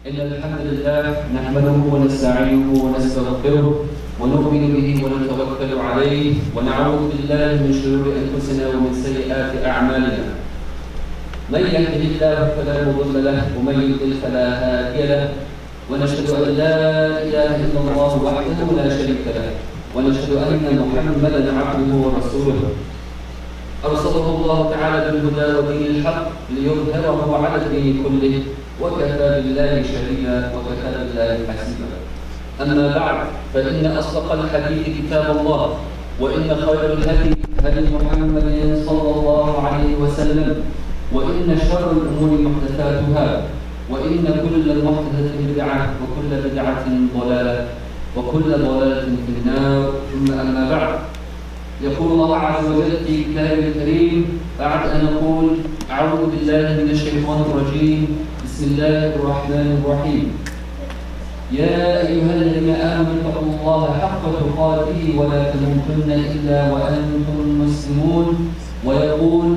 إن الحمد لله نحمده ونستعينه ونستغفره ونؤمن به ونتوكل عليه ونعوذ بالله من شرور أنفسنا ومن سيئات أعمالنا. من يهده الله فلا مضل له ومن يضلل فلا هادي له، ونشهد أن لا إله إلا الله وحده لا شريك له، ونشهد أن محمدا عبده ورسوله أرسله الله تعالى بالهدى ودين الحق ليظهره على الدين كله، وكفى بالله شهيدا وكفى بالله حسيبا. أما بعد، فإن أصدق الحديث كتاب الله، وإن خير الهدي هدي محمد صلى الله عليه وسلم، وإن شر الأمور محدثاتها، وإن كل محدثة بدعة، وكل بدعة ضلالة، وكل ضلالة في النار. ثم أما بعد، يقول الله عز وجل في كتابه الكريم بعد أن نقول أعوذ بالله من الشيطان الرجيم، بسم الله الرحمن الرحيم. يا أيها الذين آمنوا اتقوا الله حق تقاته ولا تموتن إلا وأنتم مسلمون. ويقول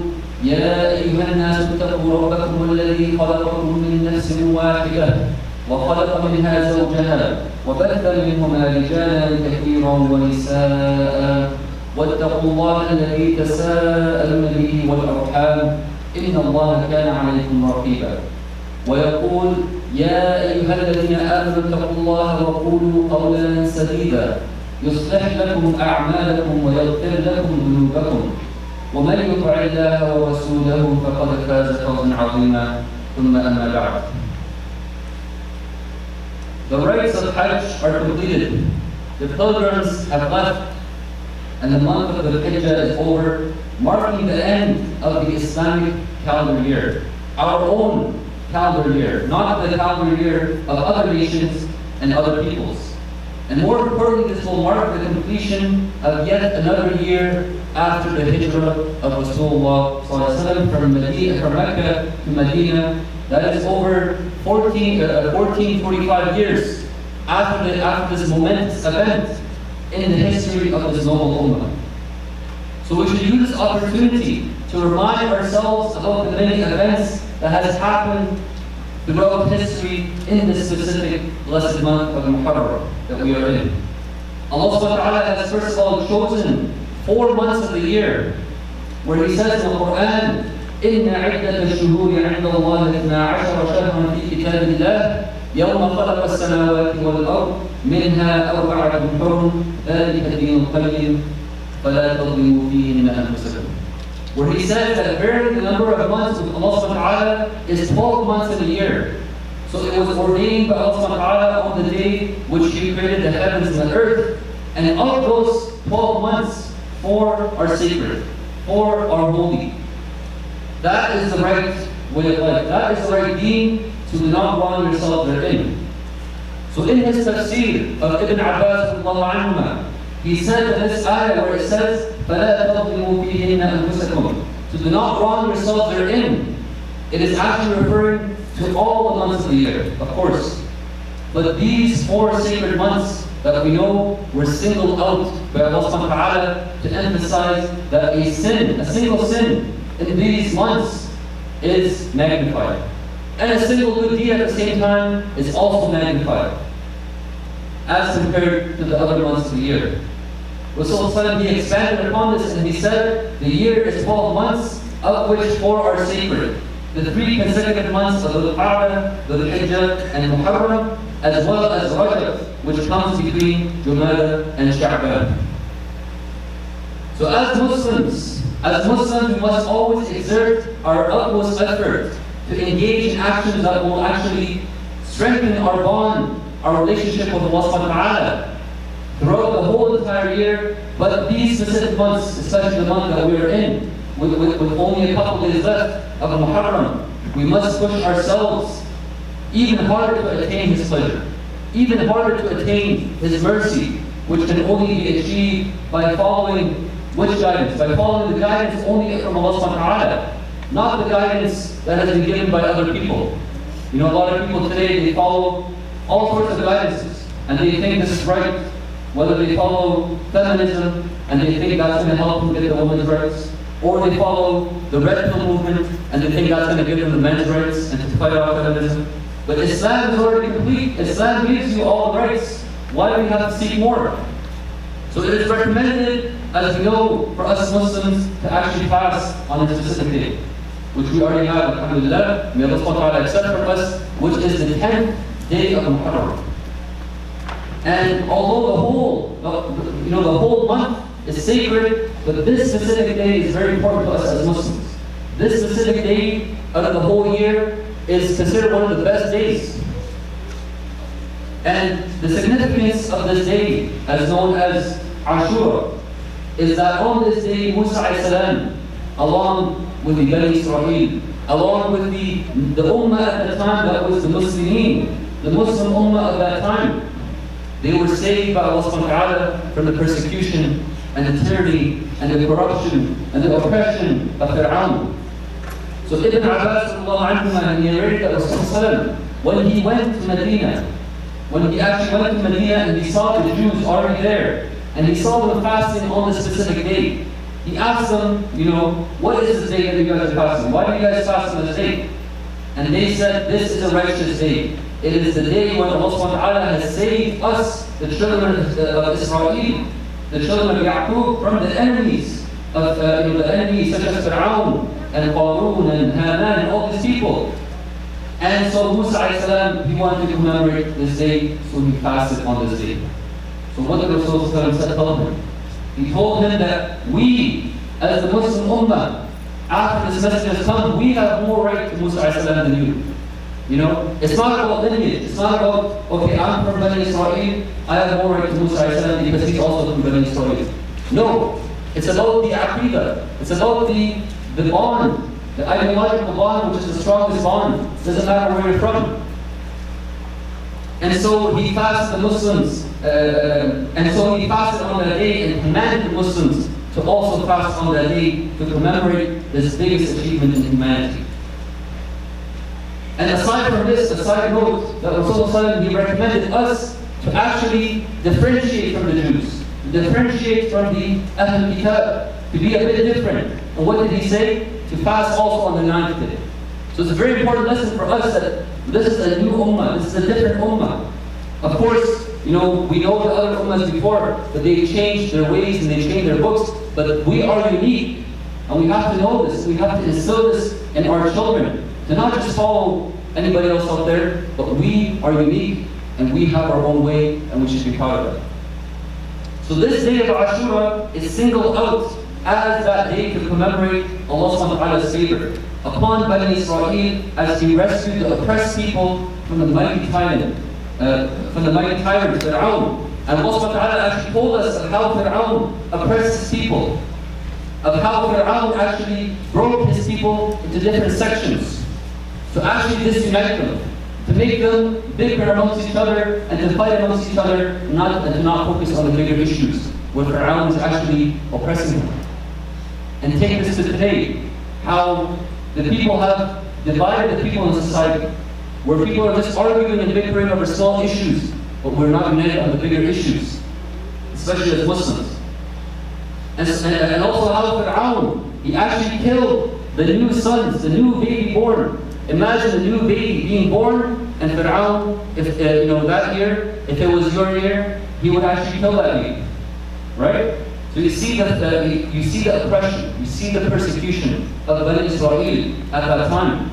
يا أيها الناس اتقوا ربكم الذي خلقكم من نفس واحدة وخلق منها زوجها وبث منهما رجالا كثيرا ونساء، واتقوا الله الذي تساءلون به والأرحام إن الله كان عليكم رقيبا. ويقول يا أيها الذين آمنوا اتقوا الله وقولوا قولا سديدا يصلح لكم أعمالكم ويغفر لكم ذنوبكم، ومن يطع الله ورسوله فقد فاز فوزا عظيما. ثم أما بعد. The rites of Hajj are completed. The pilgrims have left, and the month of the Hijjah is over, marking the end of the Islamic calendar year. Our own calendar year, not the calendar year of other nations and other peoples. And more importantly, this will mark the completion of yet another year after the hijrah of Rasulullah from Mecca to Medina. That is over 1445 years after this momentous event in the history of this noble ummah. So we should use this opportunity to remind ourselves about the many events that has happened throughout history in this specific blessed month of Muharram that we are in. Allah subhanahu wa ta'ala has first of all chosen 4 months of the year, where He says in the Quran, إِنَّ عِدَّةَ الشُّهُورِ عِنْدَ اللَّهِ 12 شهرا في كتاب الله يوم خلق السماوات والأرض منها 4 حرم ذلك الدين القيم فلا تظلموا فيهن أنفسكم. Where He says that verily the number of months with Allah subhanahu wa ta'ala is 12 months in a year. So it was ordained by Allah subhanahu wa ta'ala on the day which He created the heavens and the earth. And of those 12 months, 4 are sacred, 4 are holy. That is the right way of life. That is the right deen, to do not wrong yourself therein. So in his tafsir of Ibn Abbas, he said in this ayah where it says, فَلَا تَظْلِمُوا فِيهِنَّ أَنفُسَكُمْ, to do not wrong yourself therein, it is actually referring to all the months of the year, of course. But these 4 sacred months that we know were singled out by Allah subhanahu wa ta'ala to emphasize that a single sin in these months is magnified. And a single good deed at the same time is also magnified as compared to the other months of the year. Rasulullah, he expanded upon this and he said, the year is 12 months, of which 4 are sacred. The 3 consecutive months of Dhul-Qa'dah, Dhul-Hijjah, and Muharram, as well as Rajab, which comes between Jumada and Sha'ban. So as Muslims, we must always exert our utmost effort to engage in actions that will actually strengthen our bond, our relationship with Allah subhanahu wa ta'ala throughout the whole entire year. But these specific months, especially the month that we are in, with only a couple days left of Muharram, we must push ourselves even harder to attain His pleasure, even harder to attain His mercy, which can only be achieved by following which guidance? By following the guidance only from Allah subhanahu wa ta'ala, not the guidance that has been given by other people. You know, a lot of people today, they follow all sorts of guidances, and they think this is right, whether they follow feminism, and they think that's going to help them get the women's rights, or they follow the red pill movement, and they think that's going to give them the men's rights and to fight off feminism. But Islam is already complete. Islam gives you all the rights. Why do we have to seek more? So it is recommended, as we know, for us Muslims to actually fast on a specific day, which we already have, alhamdulillah. May Allah subhanahu wa ta'ala accept from us, which is the 10th day of Muharram. And although the whole month is sacred, but this specific day is very important to us as Muslims. This specific day out of the whole year is considered one of the best days. And the significance of this day, as known as Ashura, is that on this day, Musa alayhi salam, along with the Bani Israel, along with the Ummah at the time that was the Muslimin, the Muslim Ummah of that time, they were saved by Allah subhanahu wa ta'ala from the persecution and the tyranny and the corruption and the oppression of Fir'aun. So Ibn Abbas narrated that Rasulullah, when he went to Medina, when he actually went to Medina and he saw the Jews already there, and he saw them fasting on this specific day, he asked them, what is this day that you guys are fasting? Why do you guys fast on this day? And they said, this is a righteous day. It is the day when Allah subhanahu wa ta'ala has saved us, the children of Israel, the children of Yaqub, from the enemies of the enemies such as Fir'aun and Qarun and Haman and all these people. And so Musa alayhi salam, he wanted to commemorate this day, so he fasted on this day. So what did Rasulullah tell him? He told him that we, as the Muslim Ummah, after this message has come, we have more right to Musa alayhi salam than you. It's not about lineage. It's not about, okay, I'm from Bani Israel, I have more right to Musa alayhi salam because he's also from Bani Israel. No, it's about the aqidah. It's about the bond, the ideological bond, which is the strongest bond. It doesn't matter where you're from. And so he fasted the Muslims, and so he fasted on that day and commanded the Muslims to also fast on that day to commemorate this biggest achievement in humanity. And aside from this, a side note, that Rasulullah, he recommended us to actually differentiate from the Jews, differentiate from the Ahl Kitab, to be a bit different. And what did he say? To fast also on the 9th day. So it's a very important lesson for us that this is a new ummah, this is a different ummah. Of course, we know the other ummahs before, that they changed their ways and they changed their books, but we are unique. And we have to know this, we have to instill this in our children. To not just follow anybody else out there, but we are unique and we have our own way and we should be proud of it. So this day of Ashura is singled out as that day to commemorate Allah subhanahu wa ta'ala's favor upon Bani Israel as he rescued the oppressed people from the mighty tyrant, Fir'aun. And Allah subhanahu wa ta'ala actually told us of how Fir'aun oppressed his people, of how Fir'aun actually broke his people into different sections, to actually disunite them, to make them bicker amongst each other and to fight amongst each other, and to not focus on the bigger issues where Fir'aun is actually oppressing them. And take this to today, how the people have divided the people in society, where people are just arguing and bickering over small issues, but we're not united on the bigger issues, especially as Muslims. And also how Fir'aun, he actually killed the new sons, the new baby born. Imagine the new baby being born, and Fir'aun, if that year, if it was your year, he would actually kill that baby, right? So you see the oppression, you see the persecution of Bani Israel at that time.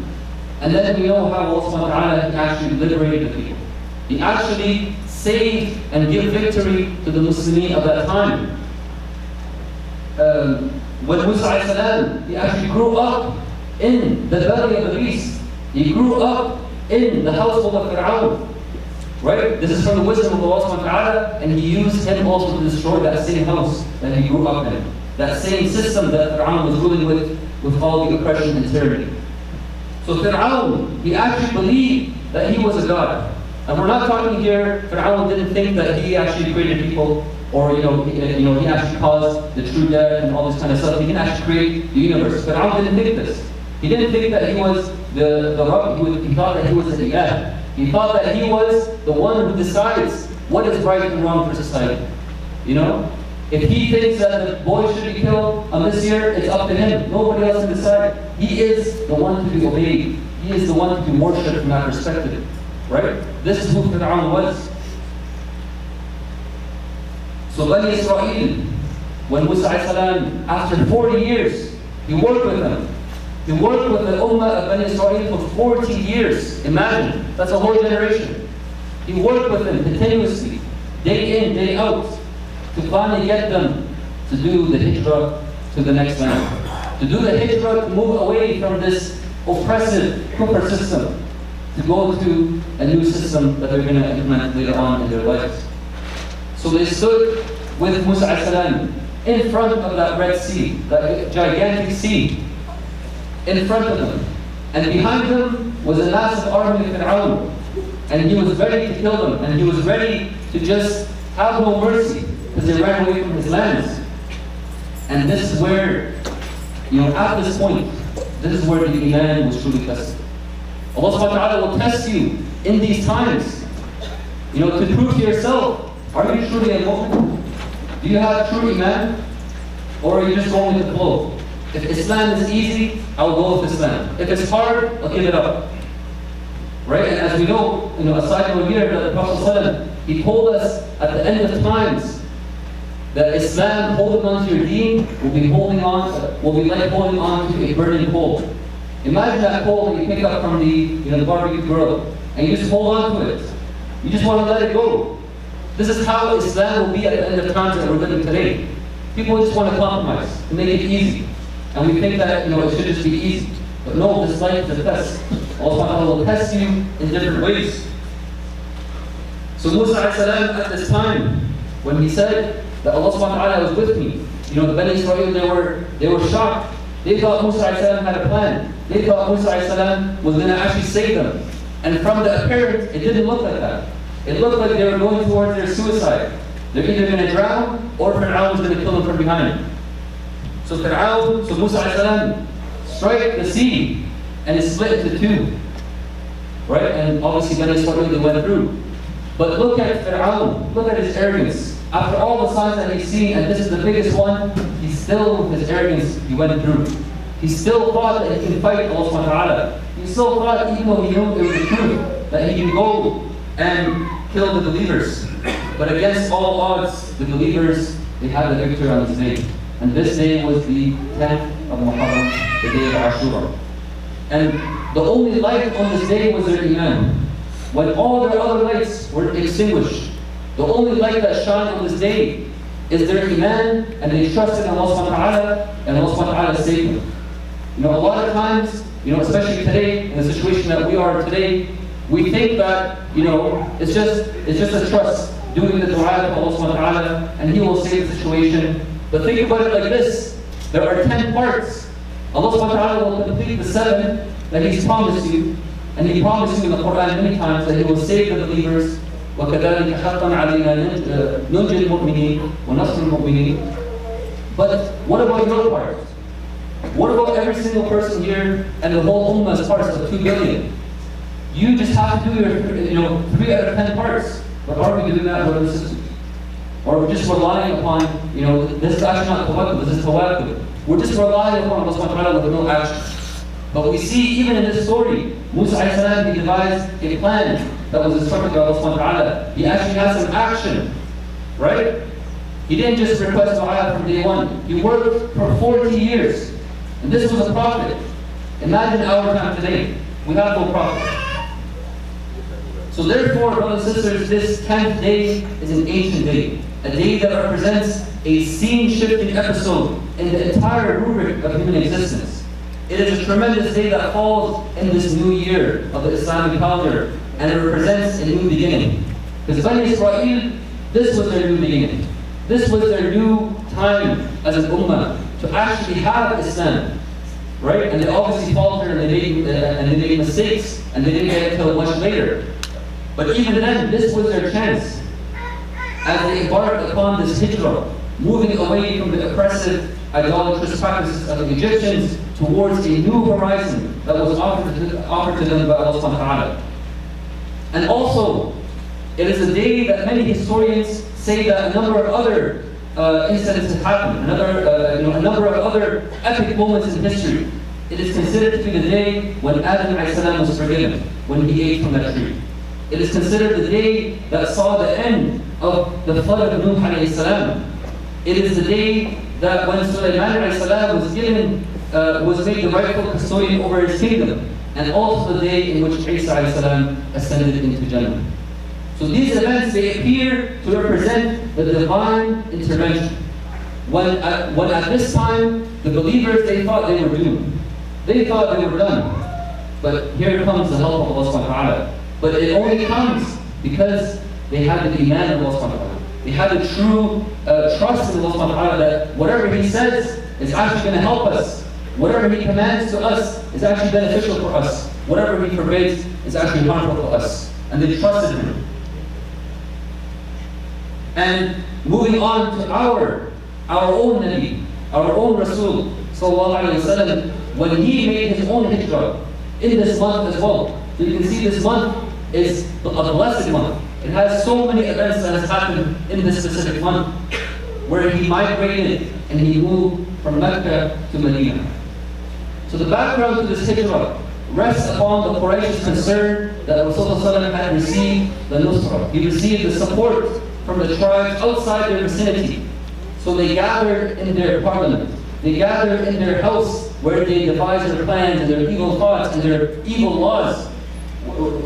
And then we know how Allah subhanahu wa ta'ala actually liberated the people. He actually saved and gave victory to the Muslimin of that time. When Musa alayhi salam, he actually grew up in the belly of the beast. He grew up in the household of Fir'aun. Right? This is from the wisdom of Allah subhanahu wa ta'ala, and he used him also to destroy that same house that he grew up in. That same system that Fir'aun was ruling with all the oppression and tyranny. So Fir'aun, he actually believed that he was a god. And we're not talking here, Fir'aun didn't think that he actually created people, or he actually caused the true death and all this kind of stuff. He didn't actually create the universe. Fir'aun didn't think this. He didn't think that he was the Rabb. He thought that he was the Ilah. He thought that he was the one who decides what is right and wrong for society. If he thinks that the boy should be killed on this year, it's up to him. Nobody else can decide. He is the one to be obeyed. He is the one to be worshipped from that perspective. Right? This is who Fir'aun was. So Bani Israel, when Musa salam, after 40 years, he worked with them. He worked with the Ummah of Bani Israel for 40 years. Imagine, that's a whole generation. He worked with them continuously, day in, day out, to finally get them to do the hijrah to the next land. To do the hijrah, to move away from this oppressive kufr system, to go to a new system that they're going to implement later on in their lives. So they stood with Musa salam in front of that Red Sea, that gigantic sea, in front of them. And behind them was a massive army of Fir'aun. And he was ready to kill them. And he was ready to just have no mercy, because they ran away from his lands. And this is where, at this point, this is where the Iman was truly tested. Allah subhanahu wa ta'ala will test you in these times, to prove to yourself, are you truly a mu'min? Do you have true Iman? Or are you just going with the flow? If Islam is easy, I'll go with Islam. If it's hard, I'll give it up. Right? And as we know, aside from here, that the Prophet ﷺ, he told us at the end of times that Islam, holding on to your deen, will be like holding on to a burning coal. Imagine that coal that you pick up from the barbecue grill, and you just hold on to it. You just want to let it go. This is how Islam will be at the end of times that we're living today. People just want to compromise, to make it easy. And we think that, it should just be easy. But no, this life is a test. Allah will test you in different ways. So Musa at this time, when he said that Allah was with me, the Bani Israel, they were shocked. They thought Musa had a plan. They thought Musa was going to actually save them. And from the appearance, it didn't look like that. It looked like they were going towards their suicide. They're either going to drown, or Fir'aun was going to kill them from behind. So Musa struck the sea, and it split into two. Right? And obviously Bani Israel, they went through. But look at Fir'aun, look at his arrogance. After all the signs that he's seen, and this is the biggest one, he still, with his arrogance, he went through. He still thought that he can fight Allah subhanahu wa ta'ala. He still thought, even though he knew it was the truth, that he can go and kill the believers. But against all odds, the believers, they had the victory on this day. And this day was the 10th of Muharram, the day of Ashura. And the only light on this day was their Iman. When all their other lights were extinguished, the only light that shined on this day is their Iman, and they trusted in Allah subhanahu wa ta'ala, and Allah subhanahu wa ta'ala saved them. A lot of times, especially today, in the situation that we are today, we think that, it's just a trust, doing the dua to Allah subhanahu wa ta'ala, and He will save the situation. But think about it like this. There are 10 parts. Allah subhanahu wa ta'ala will complete the 7 that He's promised you. And He promised you in the Quran many times that He will save the believers. وَكَذَلِكَ حَقًّا عَلَيْنَا نُنْجِي الْمُؤْمِنِينَ وَنَصْرِ الْمُؤْمِنِينَ. But what about your part? What about every single person here and the whole ummah as parts of 2 billion? You just have to do your 3 out of 10 parts. But are we doing that, brothers and sisters? Or we're just relying upon, this is actually not tawakkul, this is tawakkul. We're just relying upon Allah subhanahu wa ta'ala with no action. But we see even in this story, Musa he devised a plan that was instructed by Allah subhanahu wa ta'ala. He actually had some action, right? He didn't just request dua from day one. He worked for 40 years. And this was a prophet. Imagine our time today. We have no prophet. So therefore, brothers and sisters, this 10th day is an ancient day. A day that represents a scene-shifting episode in the entire rubric of human existence. It is a tremendous day that falls in this new year of the Islamic Calendar, and it represents a new beginning. Because Bani Israel, this was their new beginning. This was their new time as an ummah to actually have Islam. Right? And they obviously faltered and they made mistakes, and they didn't get it until much later. But even then, this was their chance. As they embarked upon this hijrah, moving away from the oppressive, idolatrous practices of the Egyptians towards a new horizon that was offered to them by Allah subhanahu wa ta'ala. And also, it is a day that many historians say that a number of other incidents have happened, a number of other epic moments in history. It is considered to be the day when Adam was forgiven, when he ate from that tree. It is considered the day that saw the end of the flood of Nuh alayhi salam. It is the day that when Sulaiman alayhi salam was made the rightful custodian over his kingdom, and also the day in which Isa alayhi salam ascended into Jannah. So these events, they appear to represent the divine intervention. When at this time, the believers, they thought they were doomed. They thought they were done. But here comes the help of Allah subhanahu wa ta'ala. But it only comes because they had the iman of Allah subhanahu wa ta'ala. They had a true trust in Allah subhanahu wa ta'ala that whatever He says is actually going to help us. Whatever He commands to us is actually beneficial for us. Whatever He forbids is actually harmful for us. And they trusted Him. And moving on to our own Nabi, our own Rasul, sallallahu alayhi wa sallam, when he made his own hijrah in this month as well. So you can see this month is a blessed month. It has so many events that has happened in this specific month, where he migrated and he moved from Mecca to Medina. So the background to this hijrah rests upon the Quraysh's concern that Rasulullah had received the nusrah. He received the support from the tribes outside their vicinity. So they gathered in their parliament. They gathered in their house where they devised their plans and their evil thoughts and their evil laws,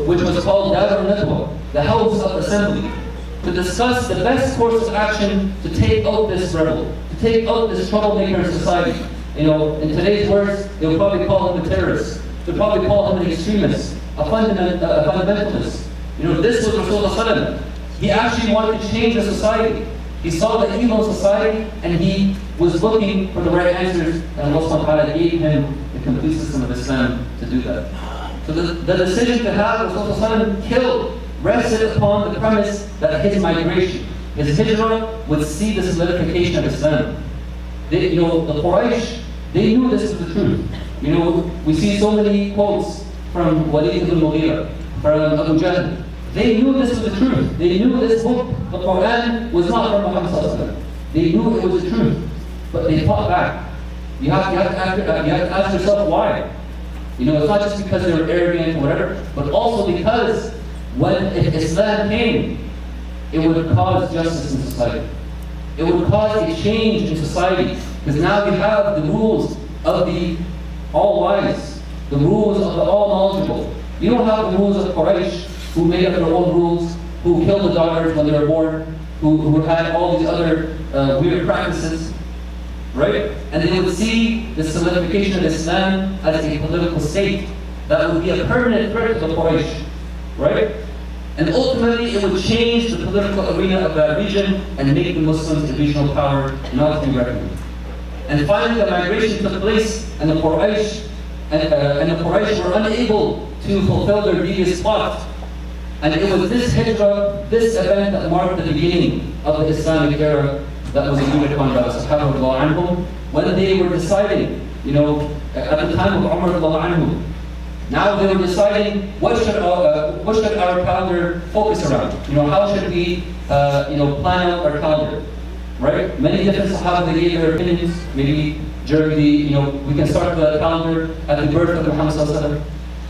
which was called Dar al-Nadwa, the house of assembly, to discuss the best course of action to take out this rebel, to take out this troublemaker in society. You know, in today's words, they'll probably call him a terrorist. They'll probably call him an extremist, a fundamentalist. You know, this was Rasulullah. He actually wanted to change the society. He saw the evil in society and he was looking for the right answers, and Allah subhanahu wa ta'ala gave him the complete system of Islam to do that. So the decision to have Rasulullah killed rested upon the premise that his migration, his hijrah, would see the solidification of Islam. The Quraysh, they knew this was the truth. You know, we see so many quotes from Walid ibn Mughira, from Abu Jahl. They knew this was the truth. They knew this book, the Quran, was not from Muhammad sallallahu alaihi wasallam. They knew it was the truth, but they fought back. You have to ask yourself why. You know, it's not just because they were arrogant or whatever, but also because if Islam came, it would cause justice in society. It would cause a change in society, because now we have the rules of the all-wise, the rules of the all-knowledgeable. You don't have the rules of Quraysh, who made up their own rules, who killed the daughters when they were born, who had all these other weird practices, right? And they would see the solidification of Islam as a political state that would be a permanent threat to the Quraysh, right? And ultimately it would change the political arena of that region and make the Muslims a regional power not to be reckoned with. And finally the migration took place, and the Quraysh were unable to fulfill their devious plot. And it was this hijrah, this event, that marked the beginning of the Islamic era that was agreed upon by the Sahaba anhum, when they were deciding, you know, at the time of Umar anhu. Now they were deciding what should our calendar focus around. You know, how should we plan out our calendar, right? Many different Sahaba, they gave their opinions. Maybe during we can start the calendar at the birth of Muhammad sallallahu alaihi wasallam.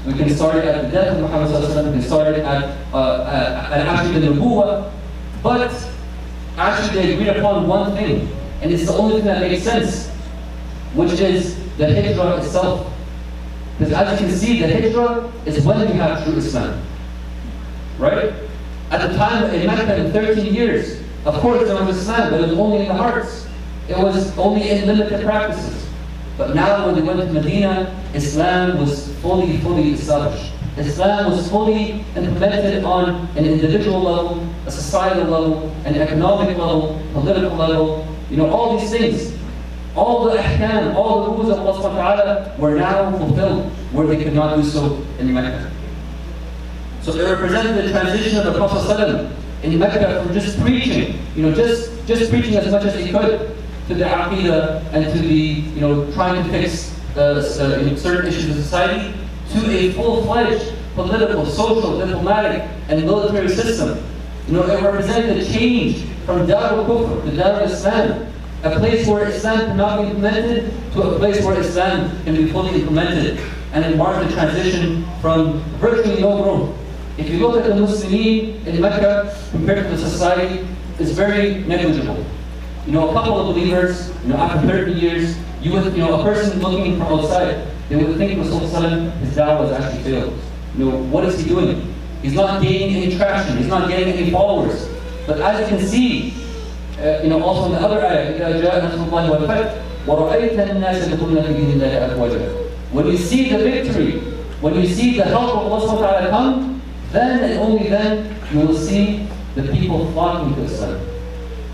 We can start it at the death of Muhammad sallallahu alaihi wasallam. We can start it at actually the Nubuwwah. But actually they agreed upon one thing, and it's the only thing that makes sense, which is the hijrah itself. Because as you can see, the hijrah is when we have true Islam, right? At the time in Mecca, in 13 years, of course there was Islam, but it was only in the hearts. It was only in limited practices. But now when they went to Medina, Islam was fully established. Islam was fully implemented on an individual level, a societal level, an economic level, political level. You know, all these things. All the ahkam, all the rules of Allah subhanahu wa ta'ala were now fulfilled, where they could not do so in Mecca. So it represented the transition of the Prophet ﷺ in Mecca from just preaching, just preaching as much as he could, to the aqidah and to the, trying to fix certain issues of society, to a full-fledged political, social, diplomatic, and military system. It represented a change from Dar al-Kufr to Dar al-Islam, a place where Islam cannot be implemented to a place where Islam can be fully implemented. And it marked the transition from virtually no growth If you look at the Muslimin in Mecca compared to the society, it's very negligible. A couple of believers, after 30 years, a person looking from outside, they would think Rasulullah, his da'wah has actually failed. What is he doing? He's not gaining any traction, he's not gaining any followers. But as you can see, also in the other ayah, إِذَا جَاءَ نَصْرُ اللَّهِ وَالْفَتْحُ وَرَأَيْتَ النَّاسَ يَدْخُلُونَ فِي دِينِ اللَّهِ أَفْوَاجًا. When you see the victory, when you see the help of Allah subhanahu wa ta'ala come, then and only then you will see the people flocking to Islam.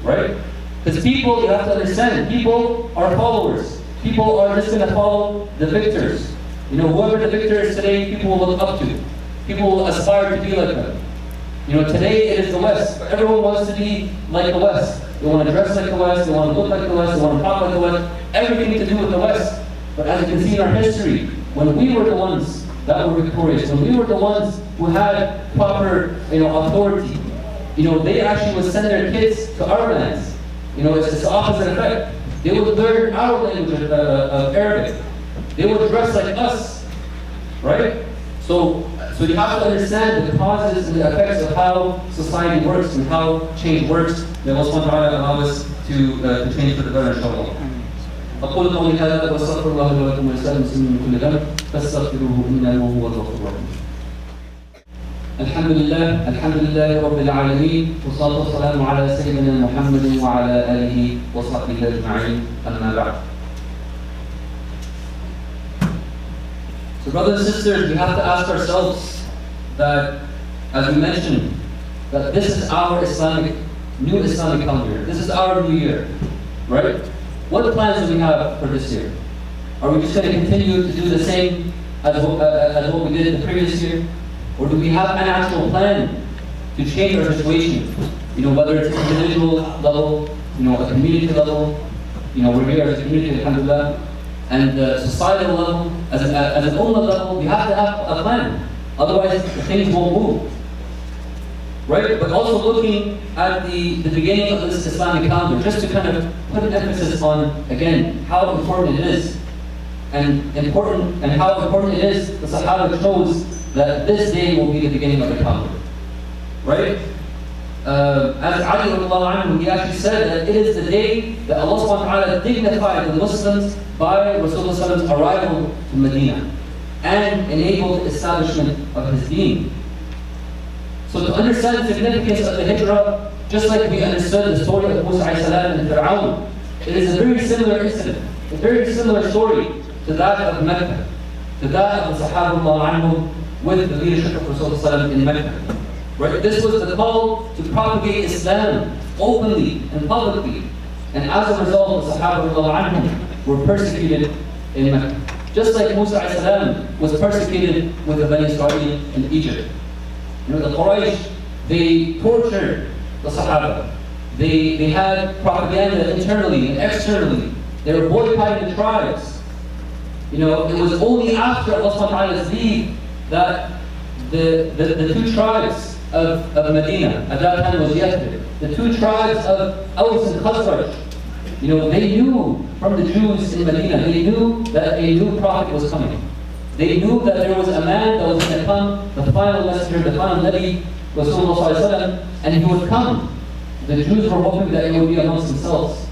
Right? Because people, you have to understand, people are followers. People are just going to follow the victors. Whoever the victor is today, people will look up to. People will aspire to be like them. Today it is the West. Everyone wants to be like the West. They want to dress like the West, they want to look like the West, they want to talk like the West. Everything to do with the West. But as you can see in our history, when we were the ones that were victorious, when we were the ones who had proper authority, they actually would send their kids to our lands. It's the opposite effect. They would learn our language of Arabic. They would dress like us, right? So you have to understand the causes and the effects of how society works and how change works. May Allah subhanahu wa ta'ala allow us to change for the better, inshallah. أقول قولي هذا وأستغفر الله لي ولكم ولسائر المسلمين من كل ذنب فاستغفروه إنه هو الغفور الرحيم. الحمد لله رب العالمين والصلاة والسلام على سيدنا محمد وعلى آله وصحبه أجمعين أما بعد. So brothers and sisters, we have to ask ourselves that, as we mentioned, that this is our new Islamic calendar. This is our new year, right? What plans do we have for this year? Are we just going to continue to do the same as what we did the previous year? Or do we have an actual plan to change our situation? Whether it's an individual level, a community level, we're here as a community, alhamdulillah, and societal level, as an ummah level, we have to have a plan. Otherwise, things won't move. Right? But also looking at the beginning of this Islamic calendar, just to kind of put an emphasis on, again, how important it is. And how important it is, the Sahaba chose that this day will be the beginning of the calendar. Right? As Ali radiallahu anhu, he actually said that it is the day that Allah subhanahu wa ta'ala dignified the Muslims by Rasulullah's arrival to Medina and enabled the establishment of his deen. So to understand the significance of the hijrah, just like we understood the story of Musa alayhi salam and Fir'aun, it is a very similar incident, a very similar story to that of Mecca, to that of the Sahaba with the leadership of Rasulullah in Mecca. Right? This was the call to propagate Islam openly and publicly. And as a result, the Sahaba were persecuted in Mecca. Just like Musa alayhi salam was persecuted with the Bani Israel in Egypt. The Quraysh, they tortured the Sahaba. They had propaganda internally and externally. They were boycotting the tribes. It was only after Allah subhanahu wa ta'ala's leave that the two tribes of Medina, at that time was Yathrib, the two tribes of Aus and Khazraj, they knew from the Jews in Medina, they knew that a new prophet was coming. They knew that there was a man that was going to come, the final messenger, the final Nabi, Rasulullah, and he would come. The Jews were hoping that he would be amongst themselves,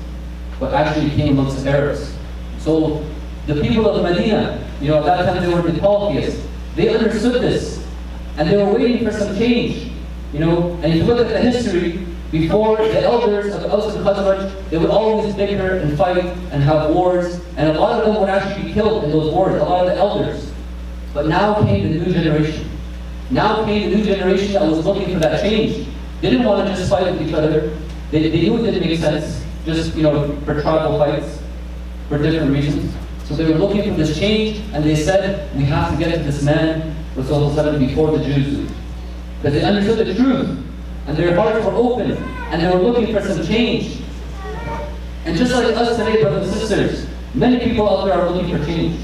but actually he came amongst the Arabs. So the people of Medina, at that time they were the polytheists. They understood this, and they were waiting for some change. And if you look at the history, before the elders of Aus and Khazraj, they would always bicker and fight and have wars, and a lot of them would actually be killed in those wars, a lot of the elders. But now came the new generation. Now came the new generation that was looking for that change. They didn't want to just fight with each other. They knew it didn't make sense, just for tribal fights, for different reasons. So they were looking for this change, and they said, we have to get to this man, Rasulullah, before the Jews do. Because they understood the truth, and their hearts were open, and they were looking for some change. And just like us today, brothers and sisters, many people out there are looking for change.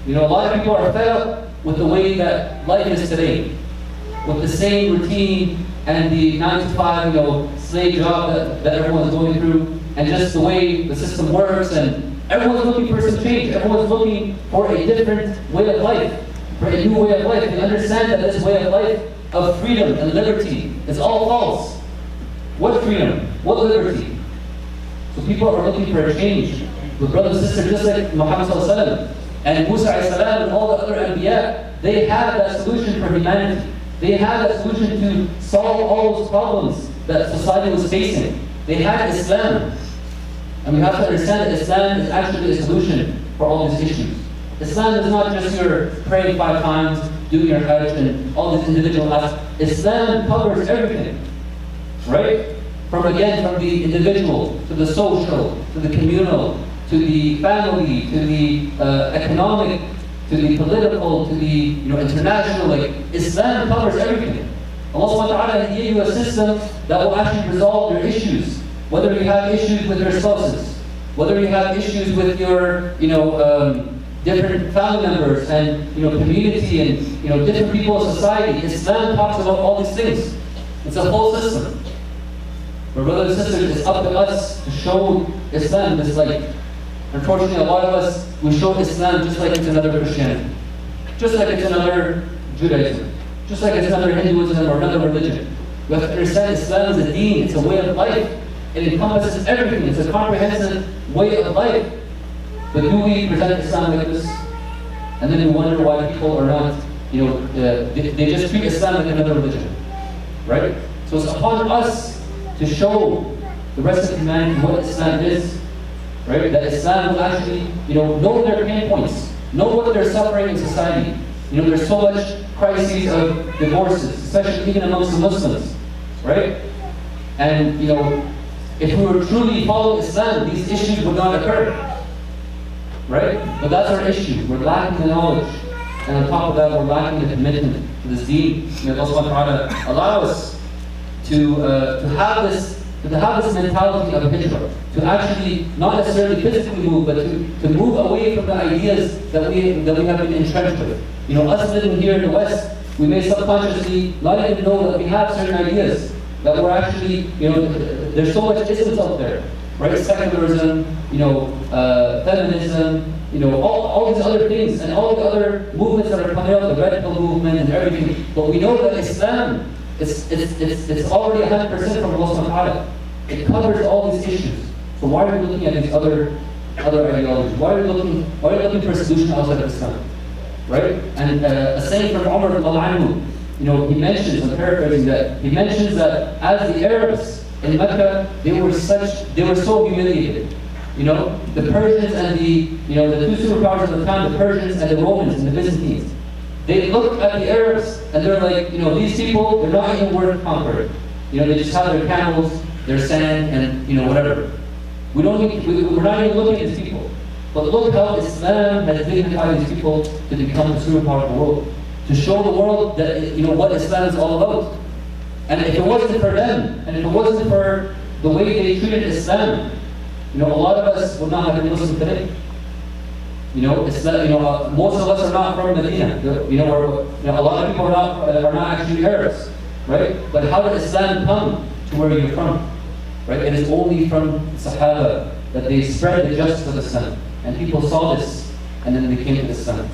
A lot of people are fed up with the way that life is today, with the same routine and the 9 to 5, slave job that everyone's going through, and just the way the system works, and everyone's looking for some change. Everyone's looking for a different way of life, for a new way of life. They understand that this way of life of freedom and liberty is all false. What freedom? What liberty? So people are looking for a change. But brothers and sisters, just like Muhammad ﷺ and Musa ﷺ and all the other Anbiya, they have that solution for humanity. They have that solution to solve all those problems that society was facing. They had Islam. And we have to understand that Islam is actually a solution for all these issues. Islam is not just your praying 5 times, doing your hajj, and all these individual aspects. Islam covers everything, right? From the individual, to the social, to the communal, to the family, to the economic, to the political, to the international. Like, Islam covers everything. Allah subhanahu wa ta'ala gave you a system that will actually resolve your issues. Whether you have issues with your spouses, whether you have issues with your different family members and community and different people in society, Islam talks about all these things. It's a whole system. But brothers and sisters, it's up to us to show Islam. It's like, unfortunately, a lot of us, we show Islam just like it's another Christianity, just like it's another Judaism, just like it's another Hinduism or another religion. We have to understand Islam is a deen, it's a way of life. It encompasses everything. It's a comprehensive way of life. But do we present Islam like this? And then we wonder why people are not, they just treat Islam like another religion, right? So it's upon us to show the rest of humanity what Islam is, right? That Islam will actually, know their pain points, know what they're suffering in society. There's so much crises of divorces, especially even amongst the Muslims, right? And if we were truly following Islam, these issues would not occur, right? But that's our issue. We're lacking the knowledge, and on top of that, we're lacking the commitment to this deen. May Allah subhanahu wa ta'ala allow us to have this mentality of hijrah, to actually not necessarily physically move, but to move away from the ideas that we have been entrenched with. Us living here in the West, we may subconsciously not even know that we have certain ideas. That we're actually, there's so much isms out there, right? Secularism, feminism, all these other things, and all the other movements that are coming out, the red pill movement and everything. But we know that Islam, it's already 100% from Allah subhanahu wa ta'ala. It covers all these issues. So why are we looking at these other ideologies? Why are we looking for a solution outside of Islam, right? And a saying from Umar radiallahu anhu, he mentions, I'm paraphrasing that, he mentions that as the Arabs in Mecca, they were so humiliated. The Persians and the two superpowers of the time, the Persians and the Romans and the Byzantines, they looked at the Arabs and they're like, these people, they're not even worth conquering. They just have their camels, their sand, and whatever. We're not even looking at these people. But look how Islam has dignified these people to become the superpower of the world. To show the world that what Islam is all about. And if it wasn't for them, and if it wasn't for the way they treated Islam, a lot of us would not have been Muslim today. Islam, most of us are not from Medina. A lot of people are not actually Arabs, right? But how did Islam come to where you're from, right? It is only from Sahaba that they spread the justice of Islam, and people saw this, and then they came to Islam.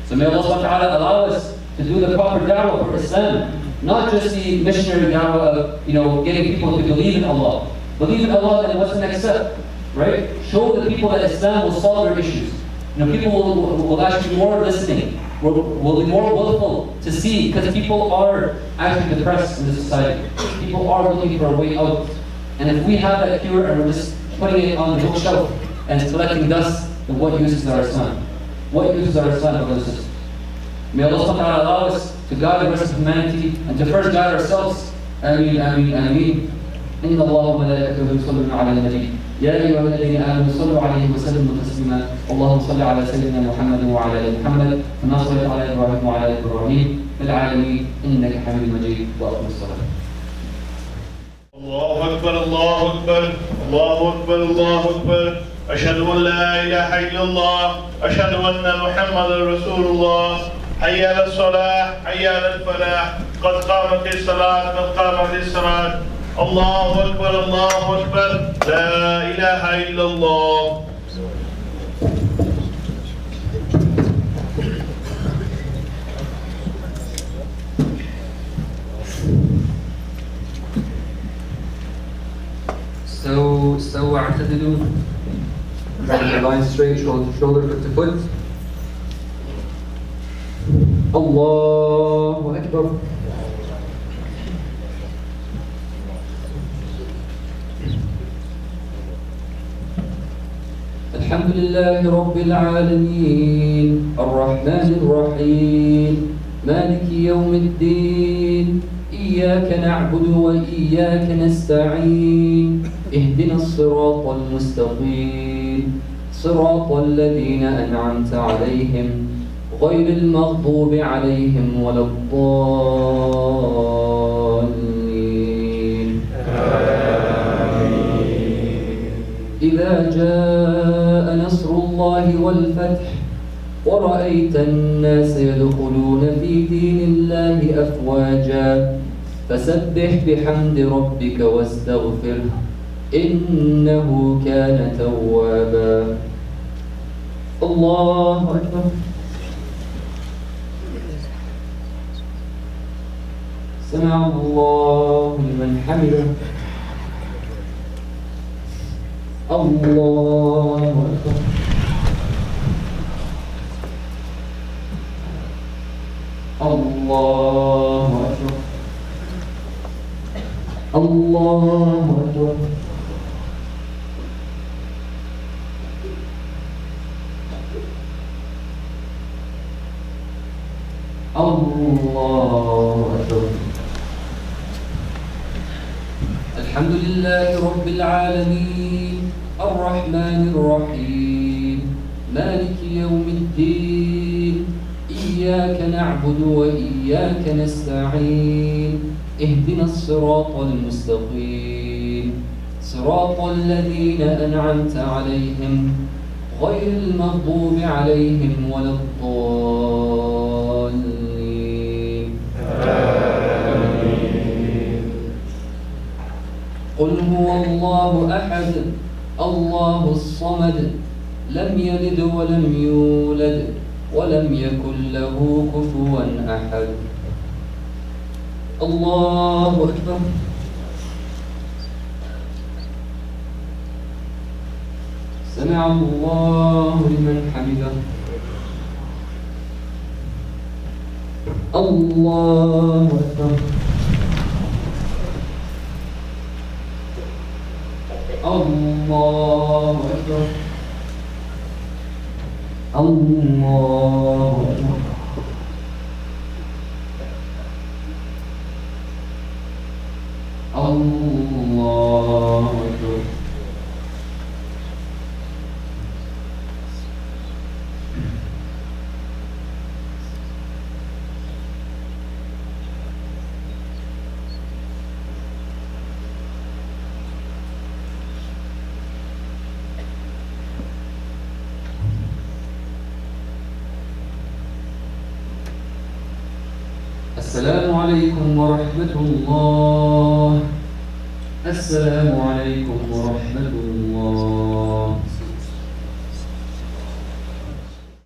So may Allah subhanahu wa ta'ala allow us to do the proper da'wah for Islam. Not just the missionary da'wah of, getting people to believe in Allah. Believe in Allah, then what's the next step? Right? Show the people that Islam will solve their issues. People will actually be more listening, will be more willful to see, because people are actually depressed in this society. People are looking for a way out. And if we have that cure and we're just putting it on the bookshelf and collecting dust, then what use is our Islam? What use is our Islam, brothers and sisters? May Allah subhanahu wa ta'ala allow us to guide the rest of humanity and to first guide ourselves. Ameen, ameen, ameen. إن الله وملائكته يصلون على النبي يا أيها الذين آمنوا صلوا عليه وسلموا تسليما اللهم صل على سيدنا محمد وعلى آل محمد كما صليت على إبراهيم وعلى آل إبراهيم في العالمين إنك حميد مجيد وأقم الصلاة. الله أكبر الله أكبر الله أكبر الله أكبر أشهد أن لا إله إلا الله أشهد أن محمدا رسول الله حي على الصلاة حي على الفلاح قد قامت الصلاة قد قامت الصلاة الله أكبر الله أكبر لا إله إلا الله. اعتدلوا استووا اعتدلوا. Bring your line straight, shoulder to shoulder, foot to foot. Allahu Akbar. الحمد لله رب العالمين الرحمن الرحيم مالك يوم الدين إياك نعبد وإياك نستعين اهدنا الصراط المستقيم صراط الذين أنعمت عليهم غير المغضوب عليهم ولا الضالين. إذا جاء نصر الله والفتح ورأيت الناس يدخلون في دين الله أفواجا فسبح بحمد ربك واستغفره إنه كان توابا. الله أكبر. سمع الله لمن حمده. الله أكبر. الله أكبر. الله أكبر. الله أكبر. الحمد لله رب العالمين الرحمن الرحيم مالك يوم الدين إياك نعبد وإياك نستعين اهدنا الصراط المستقيم صراط الذين أنعمت عليهم غير المغضوب عليهم ولا الضالين. قل هو الله أحد الله الصمد لم يلد ولم يولد ولم يكن له كفوا أحد. الله أكبر. سمع الله لمن حمده. الله أكبر. الله أكبر. الله أكبر. الله أكبر. السلام عليكم ورحمة الله. السلام عليكم ورحمة الله.